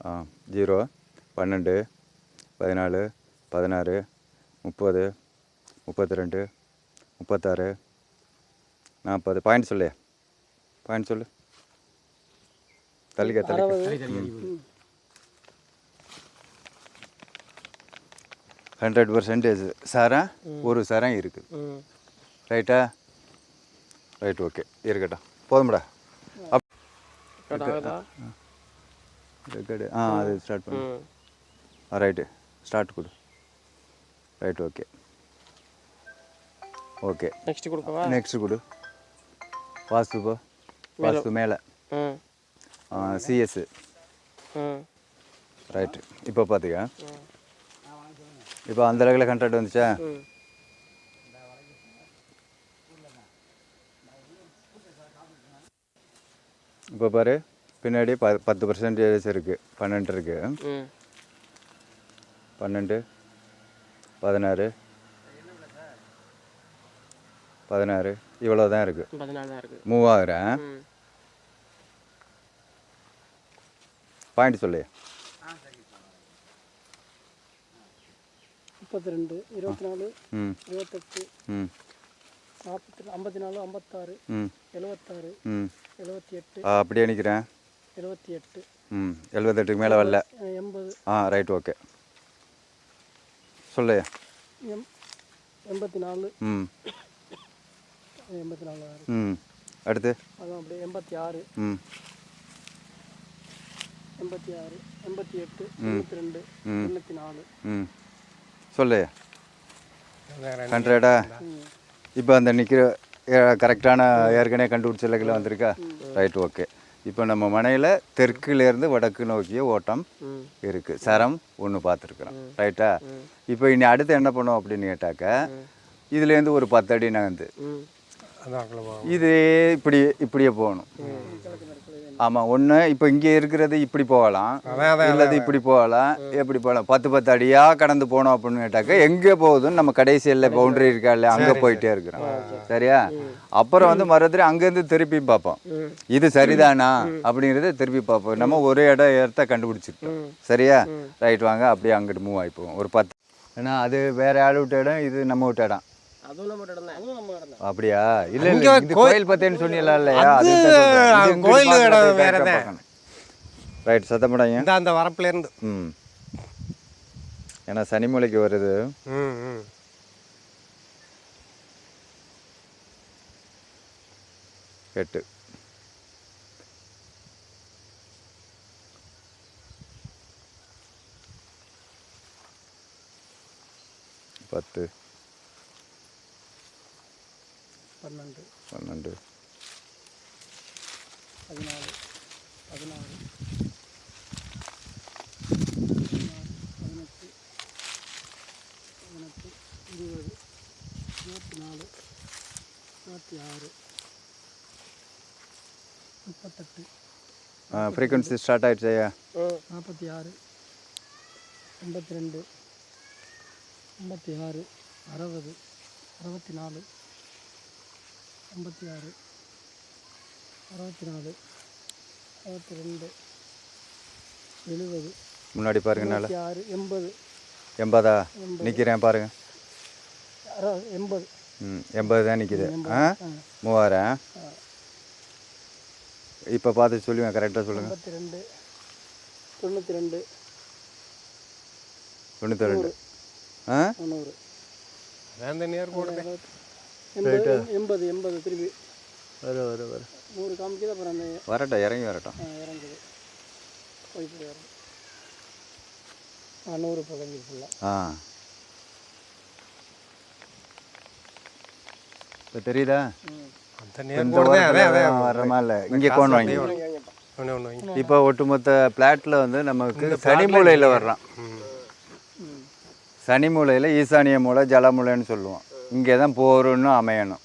0 12 14 16 30 32 36 40 point சொல்லு தள்ளிக்க 100% சரம் ஒரு சரம் இருக்குது ரைட்டா ரைட் ஓகே இருக்கட்டும் போதும்டா ரெக்கார்டு அது ஸ்டார்ட் பண்ணு ரைட்டு ஸ்டார்ட் கொடு ரைட் ஓகே ஓகே நெக்ஸ்ட் கொடு வாஸ்து மேலே சிஎஸ் ரைட்டு இப்போ பார்த்துக்க இப்போ அந்த அளவுக்கு கண்ட்ராக்ட் வந்துச்சா இப்போ பாரு பின்னாடி 10% இருக்குது 12 இருக்குது 12 16 16 இவ்வளோ தான் இருக்குது மூவ் ஆகுறேன் பாயிண்ட் சொல்லு 32 24 28 54 56 76 78 அப்படியே நிற்கிறேன் 78 78க்கு மேலே வரல 80 ரைட் ஓகே சொல்லு 84 84 அடுத்து அதான் அப்படியே 86 86 88 92 94 சொல்லு 100 இப்போ அந்த நிற்கிற கரெக்டான ஏற்கனவே கண்டுபிடிச்சல வந்திருக்கா ரைட் ஓகே இப்போ நம்ம மனையில் தெற்குலேருந்து வடக்கு நோக்கிய ஓட்டம் இருக்குது சரம் ஒன்று பார்த்துருக்குறோம் ரைட்டா இப்போ இனி அடுத்து என்ன பண்ணோம் அப்படின்னு கேட்டாக்க இதுலேருந்து ஒரு 10 அடி நகர்ந்து இது இப்படியே போகணும் ஆமாம் ஒன்று இப்போ இங்கே இருக்கிறது இப்படி போகலாம் இல்லது இப்படி போகலாம் எப்படி போகலாம் 10 அடியாக கடந்து போனோம் அப்படின்னு கேட்டாக்க எங்கே போகுதுன்னு நம்ம கடைசி எல்லை பவுண்டரி இருக்கா இல்லையா அங்கே போயிட்டே இருக்கிறோம் சரியா அப்புறம் வந்து மறுபடியும் அங்கேருந்து திருப்பி பார்ப்போம் இது சரிதானா அப்படிங்கிறத திருப்பி பார்ப்போம் நம்ம ஒரு இடத்த கண்டுபிடிச்சிருக்கோம் சரியா ரைட் வாங்க அப்படியே அங்கிட்டு மூவ் ஆகிப்போம் ஒரு 10 ஏன்னா அது வேற ஆள் விட்ட இடம் இது நம்ம விட்ட இடம் அப்படியா இல்ல இல்ல இது கோயில் பத்தேன்னு சொன்னீங்களா இல்லையா அது கோயில் இடம் வேற தான் ரைட் சத்தப்படாங்க இந்த அந்த வரப்புல இருந்து ஏன்னா சனிமூலைக்கு வருது 8 10 12 16 17 ஃப்ரீக்வன்சி ஸ்டார்ட் ஆயிடுச்சா 46 82 56 60 64 56 64 62 70 முன்னாடி பாருங்க 80 80 நிற்கிறேன் பாருங்க 80 80 தான் நிற்கிது மூவாயிரம் இப்போ பார்த்து சொல்லுவேன் கரெக்டாக சொல்லுங்கள் 92 92 80 திருப்பி வர 100 காமிக்குது அப்புறம் அந்த வரட்டும் இறங்கி வரட்டும் இறங்குது போய்ட்டு வரும் 100 பதினஞ்சு ஃபுல்லாக இப்போ தெரியுதா வரமா இல்லை இங்கே கொண்டு வாங்கி இப்போ ஒட்டுமொத்த பிளாட்டில் வந்து நமக்கு சனி மூலையில் வர்றான் சனி மூலையில் ஈசானிய மூலை ஜல மூலைன்னு சொல்லுவோம் இங்கே தான் போகிறோன்னு அமையணும்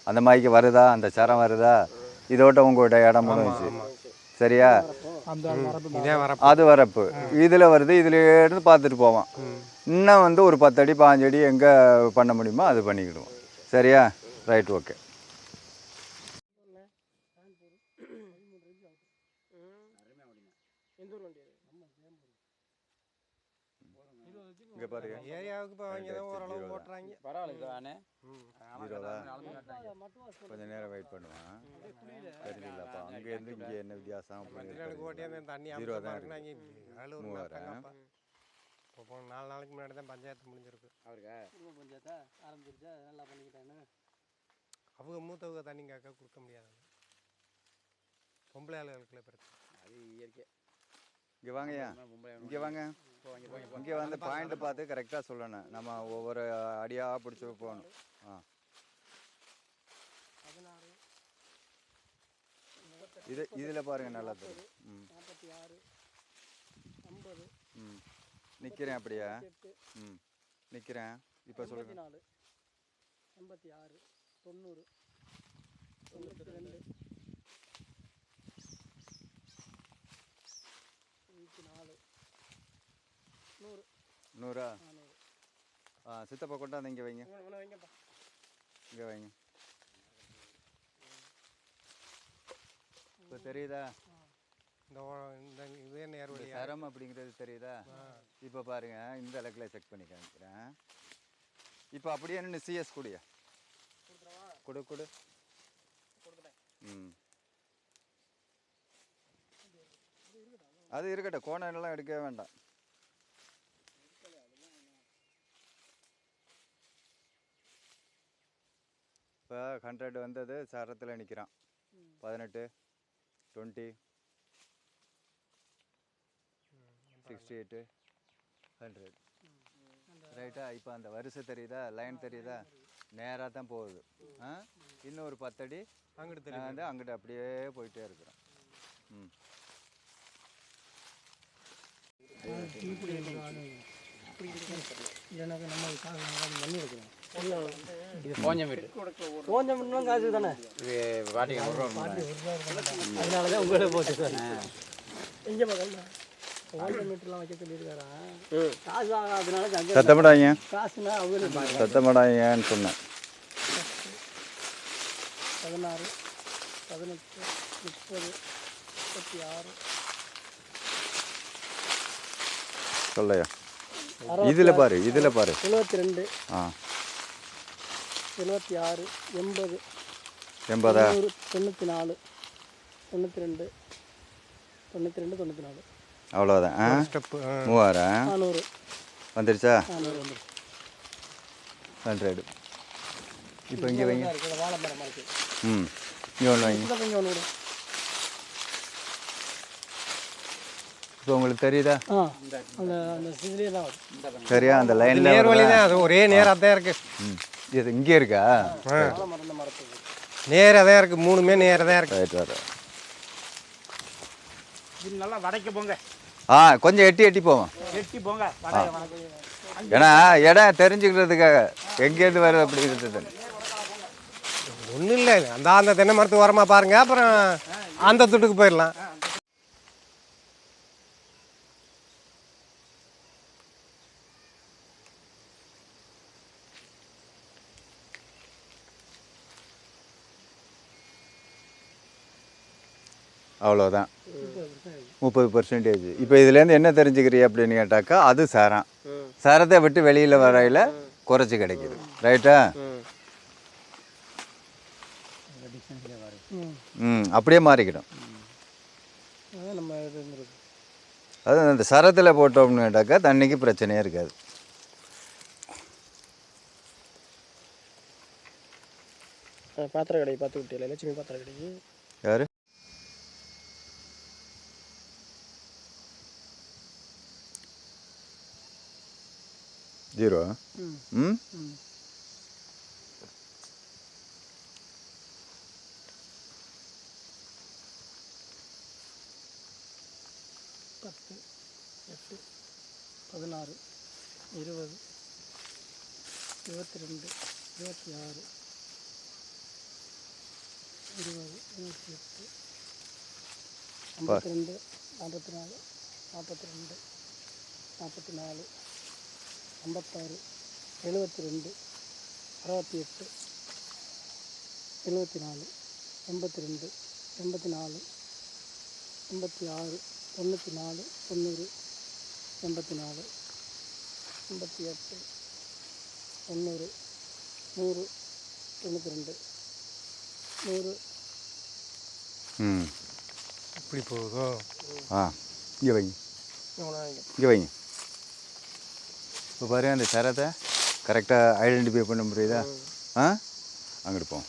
அந்த மாதிரிக்கு வருதா அந்த சரம் வருதா இதோட உங்களோட இடம் முடிஞ்சு சரியா அது வரப்பு இதில் வருது இதில் இருந்து பார்த்துட்டு போவான் இன்னும் வந்து ஒரு 10 அடி 5 அடி எங்கே பண்ண முடியுமோ அது பண்ணிக்கிடுவோம் சரியா ரைட் ஓகே எந்த ஊர் வண்டி அது இங்கே பாருங்க ஏரியாவுக்கு இப்போ அவங்க தான் ஓரளவு ஓட்டுறாங்க. பரவாயில்ல கொஞ்சம் நேரம் வெயிட் பண்ணுவேன். தெரியலப்பா அங்கேருந்து இங்கே என்ன வித்தியாசம் எனக்கு ஓட்டியே அந்த தண்ணி ஜீரோ தான் அப்படின்னாங்க. மூவாயிரம். இப்போ 4 நாளைக்கு முன்னாடி தான் பஞ்சாயத்து முடிஞ்சிருக்கு. அவருக்கா குடும்ப பஞ்சாயத்தா ஆரம்பிச்சிருச்சா நல்லா பண்ணிக்கிட்டான்னு அவங்க மூத்தவங்க தண்ணி காக்க கொடுக்க முடியாது. பொம்பளை ஆளுகளுக்குள்ள பிரச்சனை. அது இயற்கை. இங்கே வாங்கய்யா, இங்கே வாங்க. இங்கே வந்து பாயிண்ட் பார்த்து கரெக்டாக சொல்லணும். நம்ம ஒவ்வொரு அடியாக பிடிச்சி போகணும். ஆ 16 இதில் பாருங்கள் நல்லா தெரியும். 46 50 ம் நிற்கிறேன் அப்படியே. 8 நிற்கிறேன். இப்போ சொல்லுங்கள். 84 86 90 92 94 100 100. 400 சித்தப்பா கொண்டாந்து இங்கே வைங்க. வைங்கப்பா இங்கே வைங்க. இப்போ தெரியுதா இந்த இதே நேர் வழி சரம் அப்படிங்கிறது தெரியுதா? இப்போ பாருங்க இந்த இலக்கில் செக் பண்ணி காமிக்கிறேன். இப்போ அப்படியே நின்று சிஎஸ் கூடிய கொடு கொடு. ம் அது இருக்கட்டும், கோணம் எடுக்கவே வேண்டாம். இப்போ 100 வந்தது சரத்தில் நிற்கிறான். 18 20 68 100 ரைட்டா? இப்போ அந்த வரிசை தெரியுதா, லைன் தெரியுதா? நேராக தான் போகுது. இன்னும் ஒரு 10 அடி அங்கிட்டு வந்து அங்கிட்ட அப்படியே போயிட்டே இருக்கிறோம். ம் இல்லைனாக்கா நம்ம பண்ணி எடுக்கிறோம். இது போஞ்சம் வீட்டு கொஞ்சம் இன்னும் காசு தானே, இது வாட்டிக்கு 100 ரூபா. அதனால தான் உங்களே போச்சு சார். எங்கே பார்க்கல கொஞ்சம் மீட்டர்லாம் வைக்க சொல்லியிருக்காரா, காசு ஆகாதனால அங்கே சத்தப்படாங்க, காசுனா அவங்க சத்தப்படாங்கன்னு சொன்னேன். 16 18 30 36 சொல்லையா இதில் பாரு, இதில் பாரு. 72 ஆ 76 80 80 94 92 92 94 அவ்வளோதான். ஸ்டெப்பு 3000 400 வந்துருச்சா? 400 வந்து 100. இப்போ இங்கே வைங்க. வாழை மரம் இருக்கு, ம் இங்கே ஒன்று வைங்க. இங்கே ஒன்று விடு. இப்போ உங்களுக்கு தெரியுதா? அந்த அந்த இதுலேயே தான் வரும். சரியா? அந்த லைனில் நேர் வழி தான், அது ஒரே நேராக தான் இருக்கு. இது இங்கே இருக்கா? வாழை மரம் இந்த மரத்துக்கு நேராக தான் இருக்கு, 3மே நேராக தான் இருக்கு. ரைட் வர. இது நல்லா வடைக்க போங்க, கொஞ்சம் எட்டி எட்டி போவோம். எட்டி போங்க வடைய வணக்கம். ஏன்னா இடம் தெரிஞ்சுக்கிறதுக்காக எங்கேருந்து வருது அப்படிங்கிறது. ஒன்றும் இல்லை, அந்த தென்னை மரத்துக்கு ஓரமாக பாருங்க, அப்புறம் அந்த துட்டுக்கு போயிடலாம். அவ்வளோதான், 30%. இப்போ இதுலேருந்து என்ன தெரிஞ்சுக்கிறீ அப்படின்னு கேட்டாக்கா, அது சரம். சரத்தை விட்டு வெளியில் வரையில் குறைச்சி கிடைக்குது. ரைட்டா? அப்படியே மாறிக்கிடும். நம்ம இது அது அந்த சரத்தில் போட்டோம்னு கேட்டாக்கா தண்ணிக்கு பிரச்சனையே இருக்காது. பாத்திர கடை பார்த்து விட்டியல, லட்சுமி பாத்திர கடைக்கு யாரு? ஜீரோ. ம் 10 8 16 20 22 26 20 28 52 44 42 44 56 72 68 74 82 84 86 94 90 84 88 90 100 92 100. ம் இப்படி போகுதோ? ஆ இங்கே வைங்க, இங்கே வைங்க. இப்போ பாருங்க அந்த சரத்தை கரெக்டாக ஐடென்டிஃபை பண்ண முடியுதா? ஆ அங்கிட்டு போவோம்.